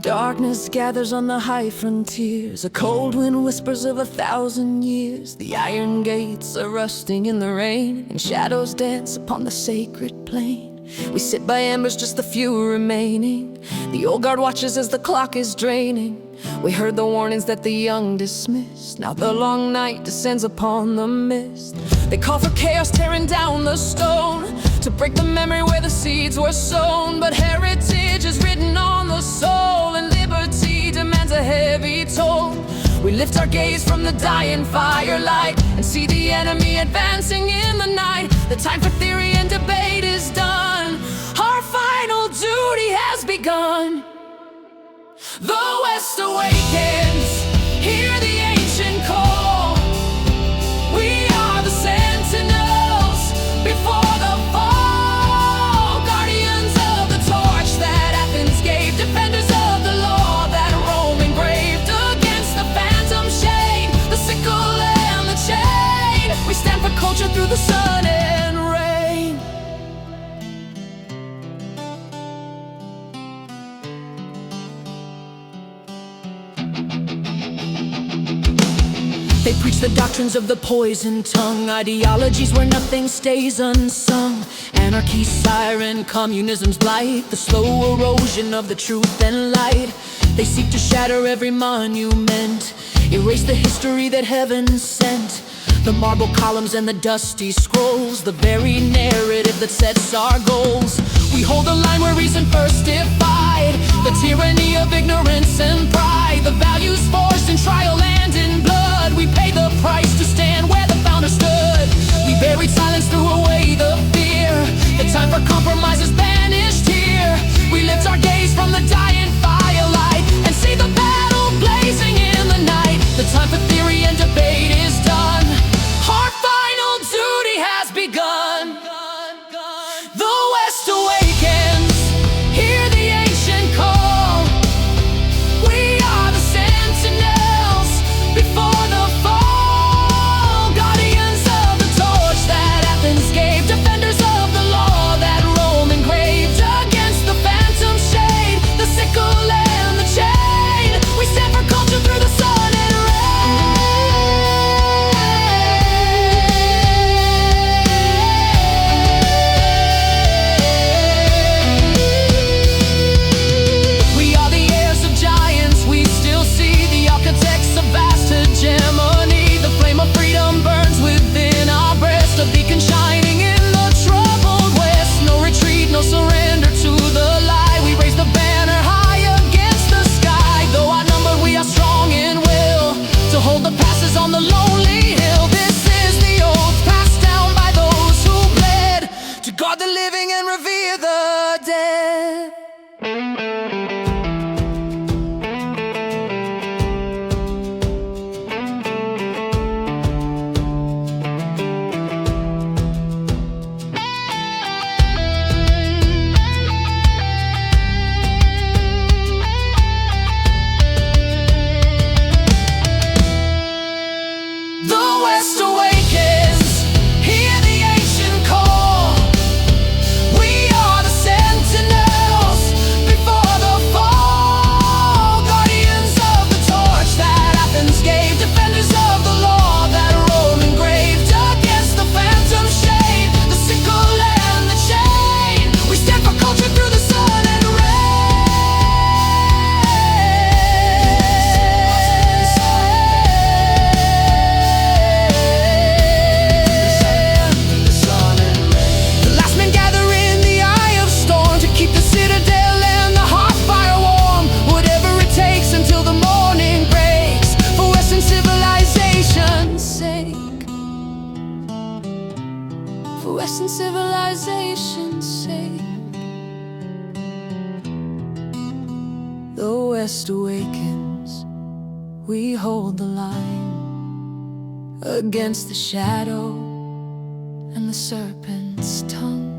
Darkness gathers on the high frontiers. A cold wind whispers of 1,000 years. The iron gates are rusting in the rain, and shadows dance upon the sacred plain. We sit by embers, just the few remaining. The old guard watches as the clock is draining. We heard the warnings that the young dismissed. Now the long night descends upon the mist. They call for chaos, tearing down the stone, to break the memory where the seeds were sown. But heritage is written on the soul, and liberty demands a heavy toll. We lift our gaze from the dying firelight and see the enemy advancing in the night. The time for theory and debate is done. Our final duty has begun. The West awakens, hear the ancient call. We are the sentinels before the fall, guardians of the torch that Athens gave, defenders of the law that Rome engraved. Against the phantom shade, the sickle and the chain, we stand for culture through the sun and rain. They preach the doctrines of the poison tongue, ideologies where nothing stays unsung. Anarchy's siren, communism's blight, the slow erosion of the truth and light. They seek to shatter every monument, erase the history that heaven sent. The marble columns and the dusty scrolls, the very narrative that sets our goals. We hold the line where reason first defied the tyranny of ignorance and pride. The values forced in trial and in blood, we pay the price to stand where the founders stood. We buried silence, threw away the fear. The time for compromise is banished here. We lift our gaze from the dying firelight and see the battle blazing in the night. The time for theory and debate is done. Our final duty has begun. The West awakens, hear the ancient call. We are the sentinels before the fall, guardians of the torch that Athens gave, defenders of the law that Rome engraved. Against the phantom shade, the sickle and the chain, we stand for culture through the sun and rain. We are the heirs of giants, we still see the architects of vast hegemony. The flame of freedom burns within our breast, a beacon shining in the troubled West. No retreat, no surrender to the lie. We raise the banner high against the sky. Though outnumbered, we are strong in will to hold the passes on the lonely hill. This is the oath passed down by those who bled to guard the living and revere the dead. The West awakens, hear the ancient call. We are the sentinels before the fall, guardians of the torch that Athens gave, defenders of the law that Rome engraved. Against the phantom shade, the sickle and the chain, we stand for culture through the sun and the last men gather in the eye of storm to keep the citadel and the hearth fire warm. Whatever it takes until the morning breaks, for Western civilization's sake. For Western civilization's sake. The West awakens, we hold the line against the shadow and the serpent's tongue.